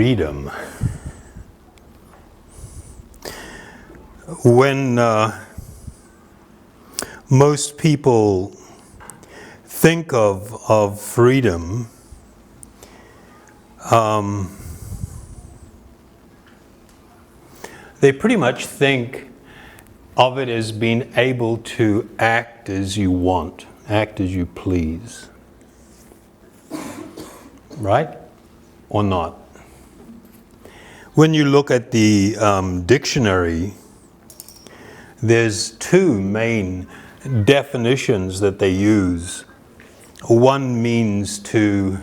freedom. When most people think of freedom, they pretty much think of it as being able to act as you want, act as you please. Right? Or not? When you look at the dictionary, there's two main definitions that they use. One means to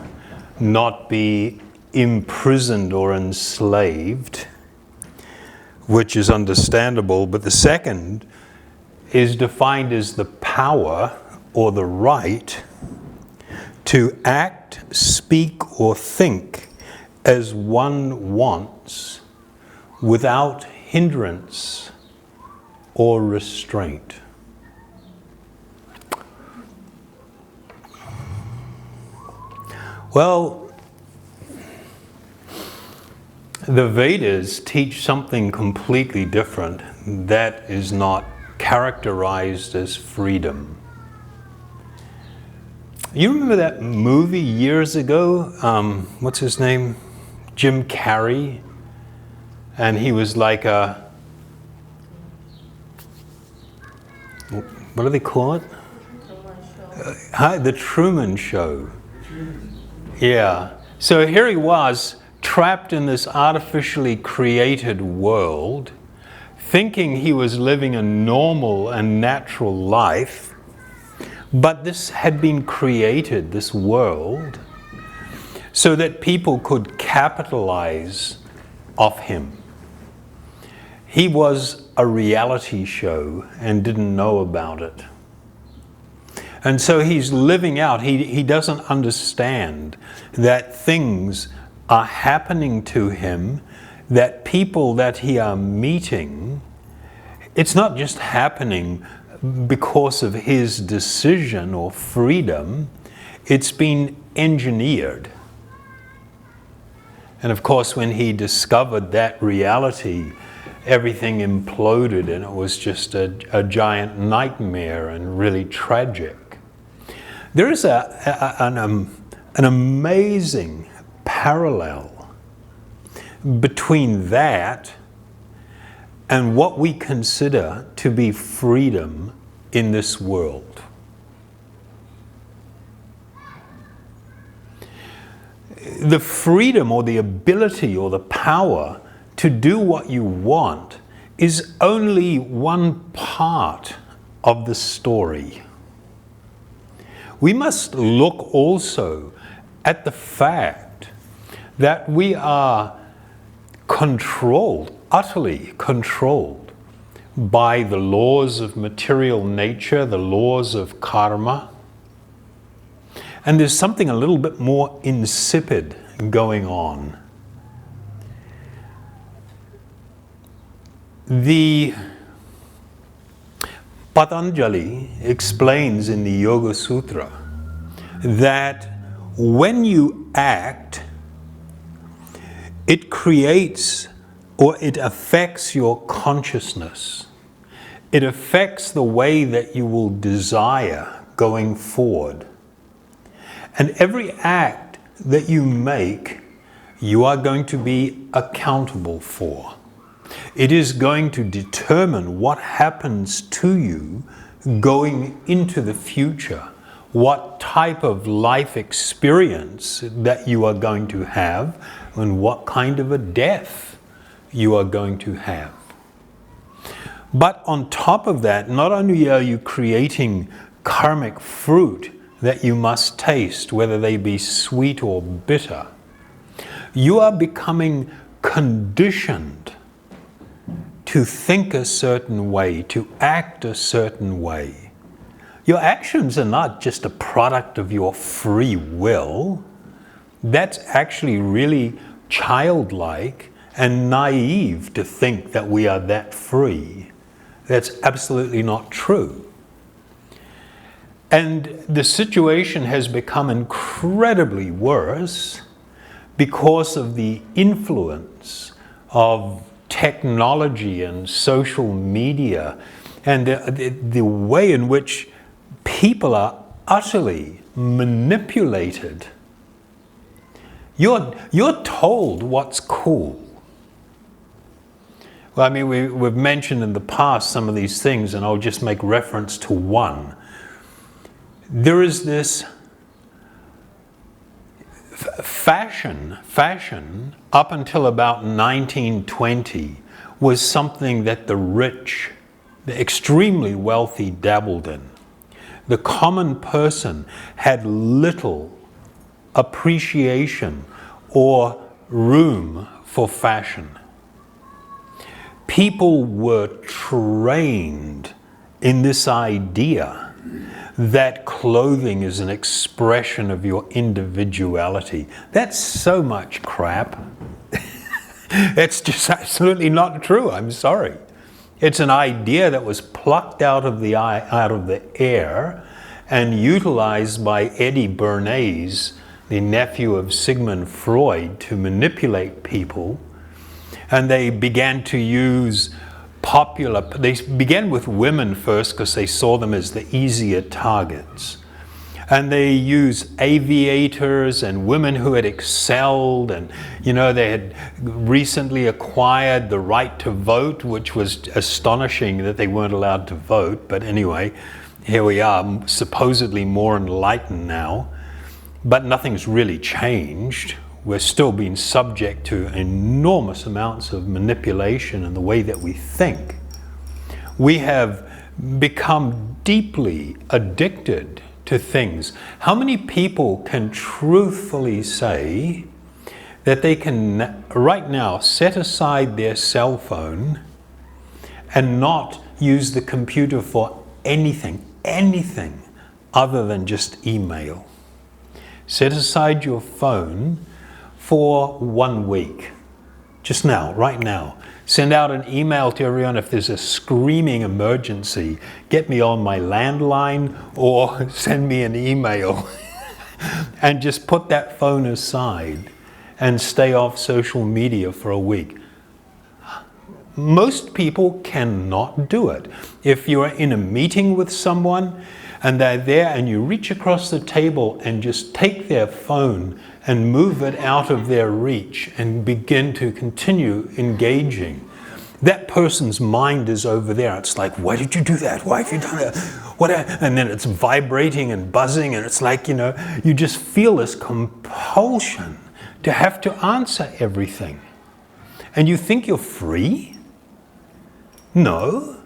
not be imprisoned or enslaved, which is understandable, but the second is defined as the power or the right to act, speak, or think as one wants without hindrance or restraint. Well, the Vedas teach something completely different that is not characterized as freedom. You remember that movie years ago? What's his name? Jim Carrey. And he was like a... What do they call it? The Truman Show. Yeah. So here he was, trapped in this artificially created world, thinking he was living a normal and natural life. But this had been created, this world, so that people could capitalize off him. He was a reality show and didn't know about it. And so he's living out, he doesn't understand that things are happening to him, that people that he are meeting, it's not just happening because of his decision or freedom, it's been engineered. And of course, when he discovered that reality, everything imploded and it was just a giant nightmare and really tragic. There is an amazing parallel between that and what we consider to be freedom in this world. The freedom or the ability or the power to do what you want is only one part of the story. We must look also at the fact that we are controlled, utterly controlled by the laws of material nature, the laws of karma. And there's something a little bit more insipid going on. The Patanjali explains in the Yoga Sutra that when you act, it creates or it affects your consciousness. It affects the way that you will desire going forward. And every act that you make, you are going to be accountable for. It is going to determine what happens to you going into the future, what type of life experience that you are going to have, and what kind of a death you are going to have. But on top of that, not only are you creating karmic fruit that you must taste, whether they be sweet or bitter, you are becoming conditioned to think a certain way, to act a certain way. Your actions are not just a product of your free will. That's actually really childlike and naive to think that we are that free. That's absolutely not true. And the situation has become incredibly worse because of the influence of technology and social media and the way in which people are utterly manipulated. You're told what's cool. Well, I mean, we've mentioned in the past some of these things, and I'll just make reference to one. There is this fashion up until about 1920 was something that the rich, the extremely wealthy dabbled in. The common person had little appreciation or room for fashion. People were trained in this idea that clothing is an expression of your individuality. That's so much crap. It's just absolutely not true. I'm sorry. It's an idea that was plucked out of the air and utilized by Eddie Bernays, the nephew of Sigmund Freud, to manipulate people. And they began to use they began with women first because they saw them as the easier targets. And they used aviators and women who had excelled, and they had recently acquired the right to vote, which was astonishing that they weren't allowed to vote. But anyway, here we are, supposedly more enlightened now, but nothing's really changed. We're still being subject to enormous amounts of manipulation in the way that we think. We have become deeply addicted to things. How many people can truthfully say that they can right now set aside their cell phone and not use the computer for anything other than just email? Set aside your phone for 1 week. Just now, right now. Send out an email to everyone if there's a screaming emergency. Get me on my landline or send me an email. And just put that phone aside and stay off social media for a week. Most people cannot do it. If you're in a meeting with someone and they're there and you reach across the table and just take their phone and move it out of their reach and begin to continue engaging, that person's mind is over there. It's like, why did you do that? Why have you done that? And then it's vibrating and buzzing, and it's like, you just feel this compulsion to have to answer everything. And you think you're free? No,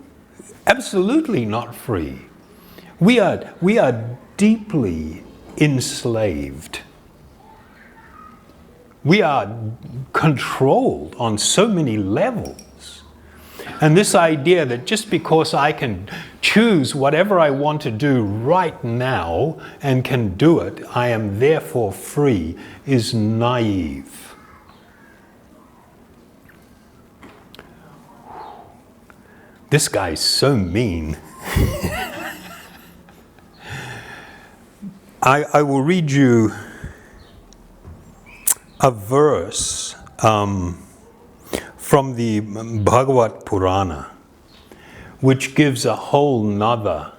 absolutely not free. We are deeply enslaved. We are controlled on so many levels. And this idea that just because I can choose whatever I want to do right now and can do it, I am therefore free, is naive. This guy's so mean. I will read you a verse from the Bhagavad Purana, which gives a whole nother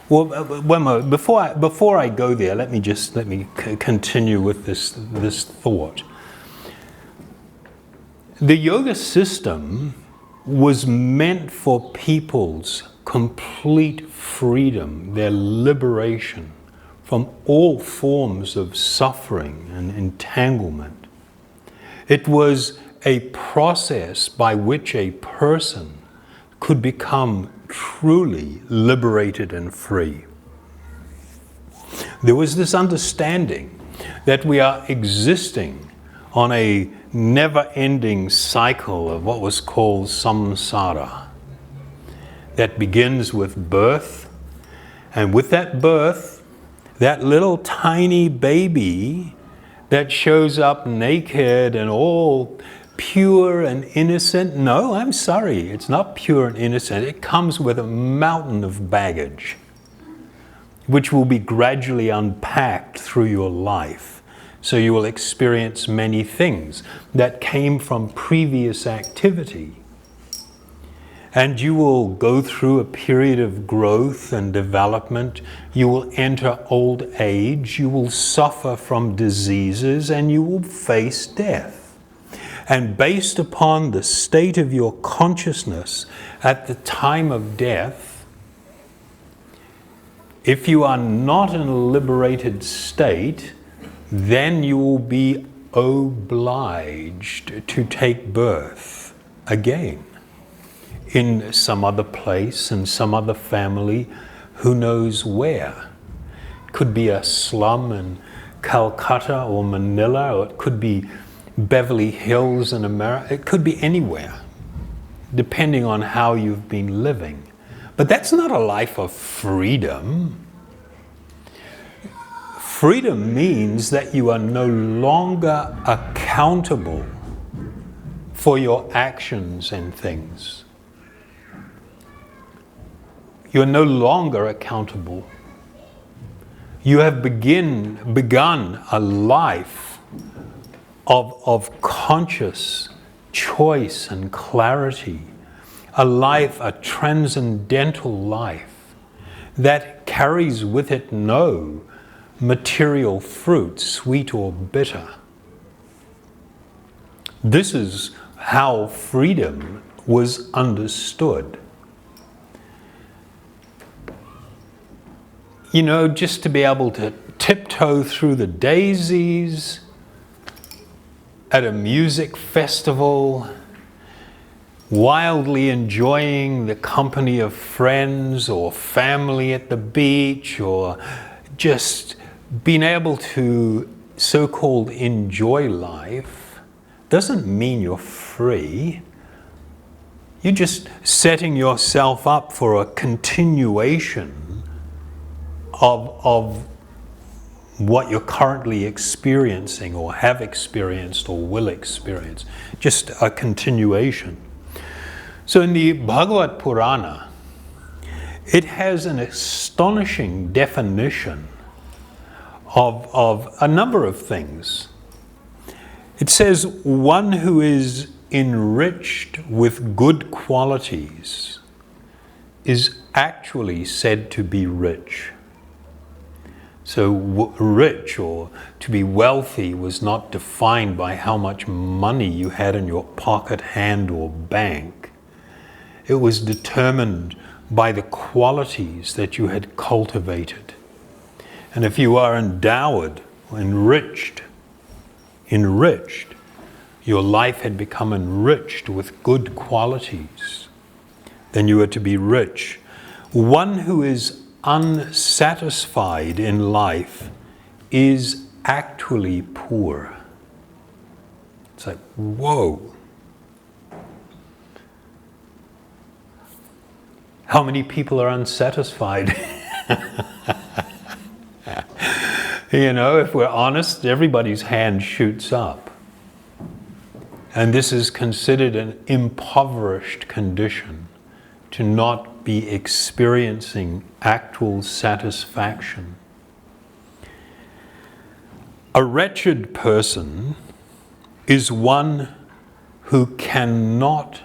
before I go there, let me continue with this thought. The yoga system was meant for people's complete freedom, their liberation from all forms of suffering and entanglement. It was a process by which a person could become truly liberated and free. There was this understanding that we are existing on a never-ending cycle of what was called samsara, that begins with birth, and with that birth, that little tiny baby that shows up naked and all pure and innocent. No, I'm sorry, it's not pure and innocent. It comes with a mountain of baggage. which will be gradually unpacked through your life. So you will experience many things that came from previous activity. And you will go through a period of growth and development. You will enter old age. You will suffer from diseases, and you will face death. And based upon the state of your consciousness at the time of death, if you are not in a liberated state, then you will be obliged to take birth again in some other place, in some other family, who knows where. It could be a slum in Calcutta or Manila, or it could be Beverly Hills in America. It could be anywhere, depending on how you've been living. But that's not a life of freedom. Freedom means that you are no longer accountable for your actions and things. You're no longer accountable. You have begun a life of conscious choice and clarity, a transcendental life that carries with it no material fruit, sweet or bitter. This is how freedom was understood. You know, just to be able to tiptoe through the daisies at a music festival, wildly enjoying the company of friends or family at the beach, or just being able to so-called enjoy life, doesn't mean you're free. You're just setting yourself up for a continuation of what you're currently experiencing or have experienced or will experience. Just a continuation. So in the Bhagavad Purana, it has an astonishing definition of a number of things. It says, one who is enriched with good qualities is actually said to be rich. So rich, or to be wealthy, was not defined by how much money you had in your pocket, hand, or bank. It was determined by the qualities that you had cultivated. And if you are endowed, enriched, your life had become enriched with good qualities, then you are to be rich. One who is unsatisfied in life is actually poor. It's like, whoa. How many people are unsatisfied? You know, if we're honest, everybody's hand shoots up. And this is considered an impoverished condition, to not be experiencing actual satisfaction. A wretched person is one who cannot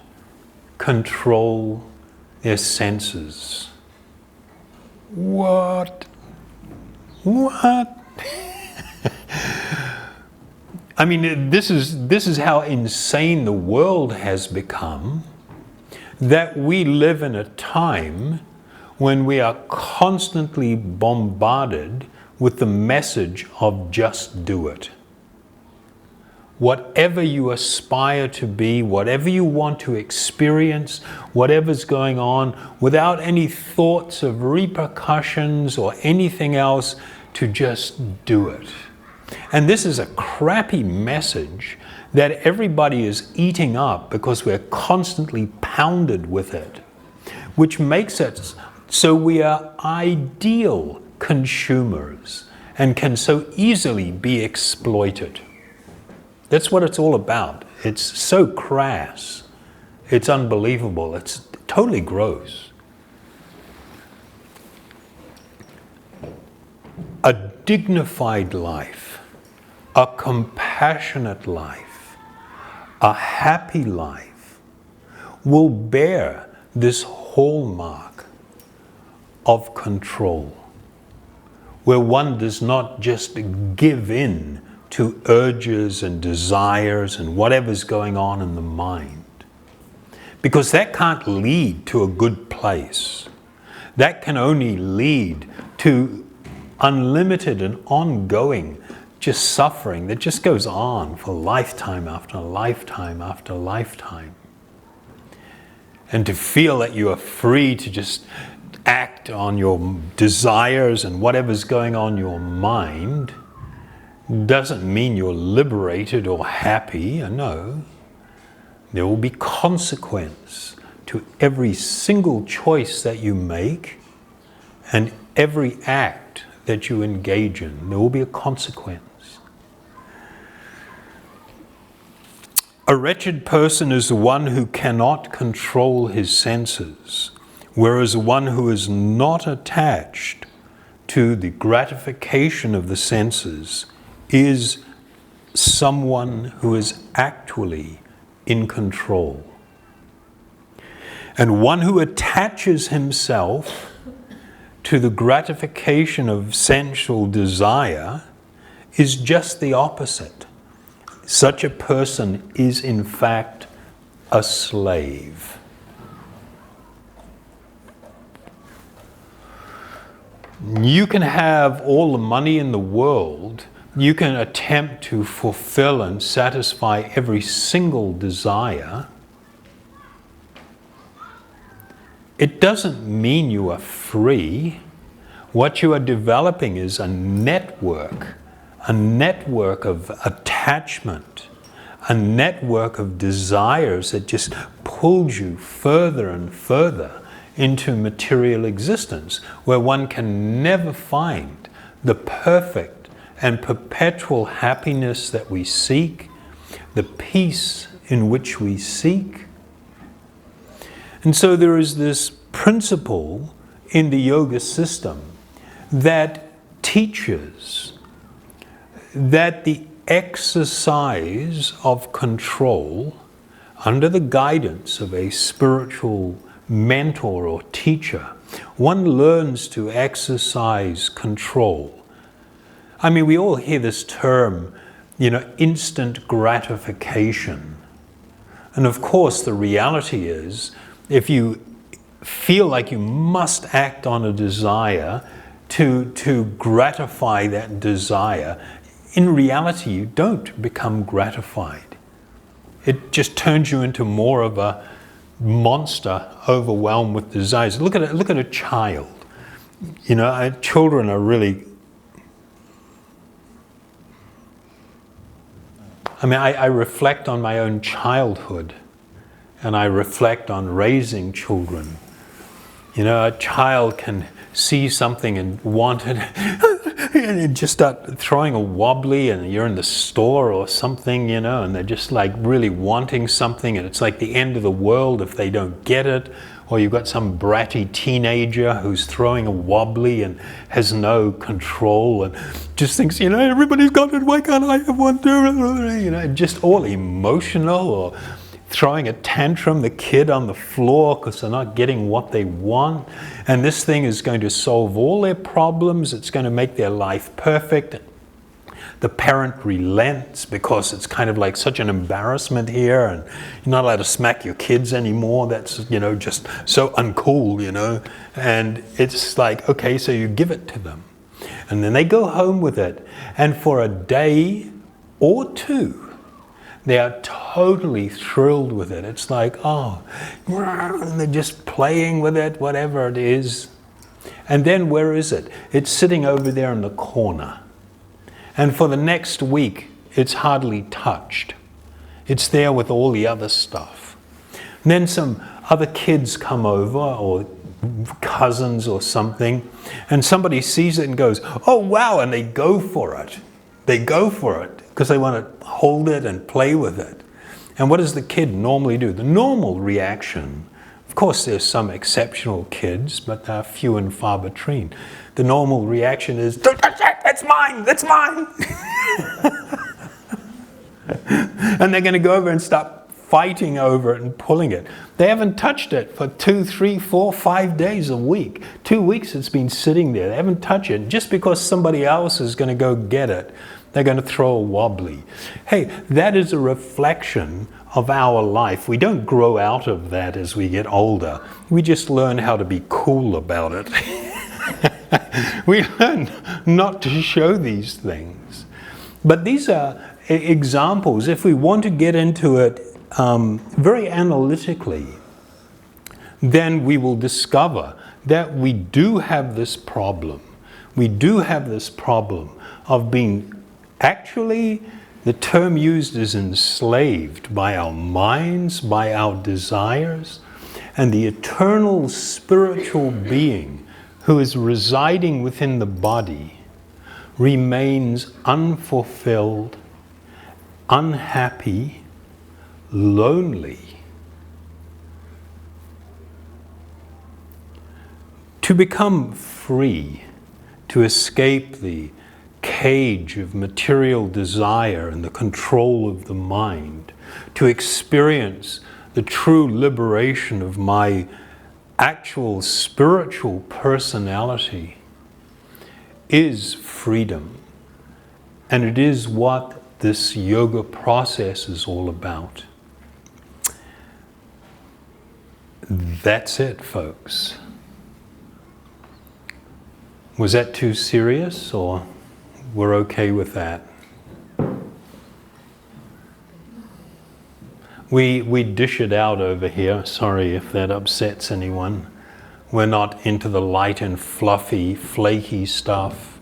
control their senses. What? I mean, this is how insane the world has become, that we live in a time when we are constantly bombarded with the message of just do it. Whatever you aspire to be, whatever you want to experience, whatever's going on, without any thoughts of repercussions or anything else, to just do it. And this is a crappy message that everybody is eating up because we're constantly pounded with it, which makes it so we are ideal consumers and can so easily be exploited. That's what it's all about. It's so crass. It's unbelievable. It's totally gross. a dignified life, a compassionate life, a happy life will bear this hallmark of control, where one does not just give in to urges and desires and whatever's going on in the mind. Because that can't lead to a good place. That can only lead to unlimited and ongoing just suffering that just goes on for lifetime after lifetime after lifetime. And to feel that you are free to just act on your desires and whatever's going on in your mind doesn't mean you're liberated or happy. No. There will be consequence to every single choice that you make and every act that you engage in. There will be a consequence. A wretched person is the one who cannot control his senses, whereas the one who is not attached to the gratification of the senses is someone who is actually in control. And one who attaches himself to the gratification of sensual desire is just the opposite. Such a person is in fact a slave. You can have all the money in the world, you can attempt to fulfill and satisfy every single desire. It doesn't mean you are free. What you are developing is a network of attachment, a network of desires that just pulls you further and further into material existence, where one can never find the perfect and perpetual happiness that we seek, the peace in which we seek. And so there is this principle in the yoga system that teaches that the exercise of control under the guidance of a spiritual mentor or teacher, one learns to exercise control. I mean, we all hear this term, instant gratification. And of course, the reality is, if you feel like you must act on a desire to gratify that desire, in reality, you don't become gratified. It just turns you into more of a monster overwhelmed with desires. Look at a child. Children are really... I reflect on my own childhood, and I reflect on raising children. A child can see something and want it, and just start throwing a wobbly, and you're in the store or something, and they're just like really wanting something, and it's like the end of the world if they don't get it. Or you've got some bratty teenager who's throwing a wobbly and has no control and just thinks, everybody's got it, why can't I have one too? Just all emotional, or throwing a tantrum, the kid on the floor because they're not getting what they want. And this thing is going to solve all their problems. It's going to make their life perfect. The parent relents because it's kind of like such an embarrassment here, and you're not allowed to smack your kids anymore. That's, just so uncool, And it's like, okay, so you give it to them. And then they go home with it. And for a day or two, they are totally thrilled with it. It's like, and they're just playing with it, whatever it is. And then where is it? It's sitting over there in the corner. And for the next week, it's hardly touched. It's there with all the other stuff. And then some other kids come over, or cousins or something, and somebody sees it and goes, oh wow, and they go for it. They go for it because they want to hold it and play with it. And what does the kid normally do? The normal reaction, of course there's some exceptional kids, but they're few and far between. The normal reaction is, don't touch it! That's mine, that's mine. And they're going to go over and start fighting over it and pulling it. They haven't touched it for 2, 3, 4, 5 days a week. 2 weeks it's been sitting there. They haven't touched it. Just because somebody else is going to go get it, they're going to throw a wobbly. Hey, that is a reflection of our life. We don't grow out of that as we get older. We just learn how to be cool about it. We learn not to show these things. But these are examples. If we want to get into it very analytically, then we will discover that we do have this problem. We do have this problem of being actually, the term used is enslaved by our minds, by our desires, and the eternal spiritual being who is residing within the body remains unfulfilled, unhappy, lonely. To become free, to escape the cage of material desire and the control of the mind, to experience the true liberation of my actual spiritual personality is freedom. And it is what this yoga process is all about. That's it, folks. Was that too serious, or we're okay with that? We dish it out over here. Sorry if that upsets anyone. We're not into the light and fluffy, flaky stuff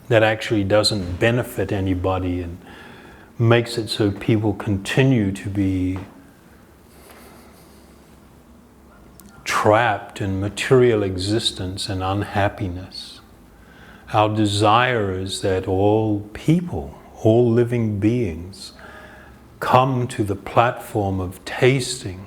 that actually doesn't benefit anybody and makes it so people continue to be trapped in material existence and unhappiness. Our desire is that all people, all living beings, come to the platform of tasting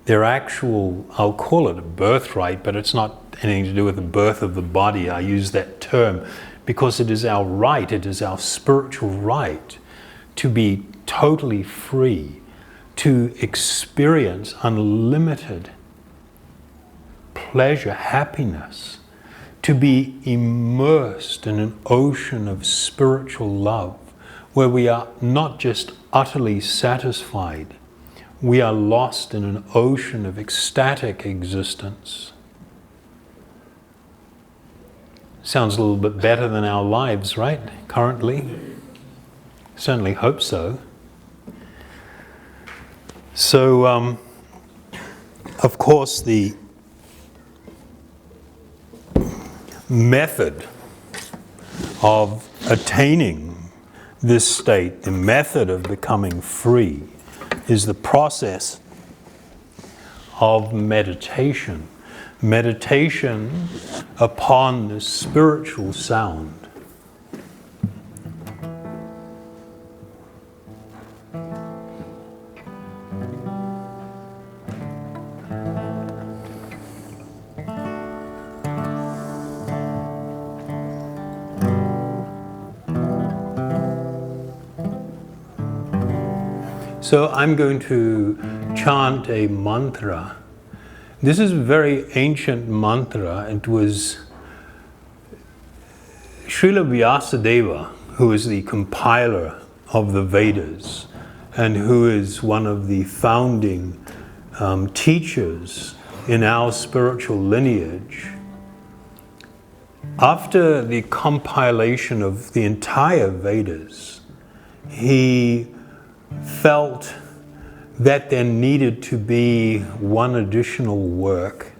their actual, I'll call it a birthright, but it's not anything to do with the birth of the body. I use that term because it is our right, it is our spiritual right to be totally free, to experience unlimited pleasure, happiness, to be immersed in an ocean of spiritual love where we are not just utterly satisfied, we are lost in an ocean of ecstatic existence. Sounds a little bit better than our lives, right? Currently. Certainly hope so. So, of course, the method of attaining this state, the method of becoming free, is the process of meditation. Meditation upon the spiritual sound. So I'm going to chant a mantra. This is a very ancient mantra. It was Srila Vyasadeva, who is the compiler of the Vedas and who is one of the founding teachers in our spiritual lineage. After the compilation of the entire Vedas, he felt that there needed to be one additional work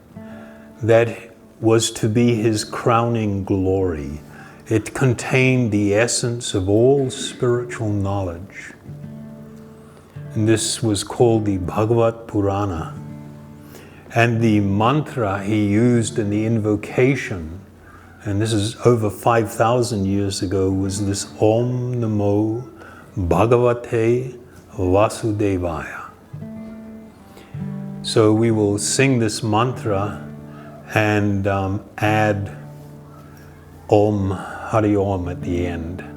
that was to be his crowning glory. It contained the essence of all spiritual knowledge. And this was called the Bhagavad Purana. And the mantra he used in the invocation, and this is over 5,000 years ago, was this Om Namo Bhagavate Vasudevaya. So we will sing this mantra and add Om Hari Om at the end.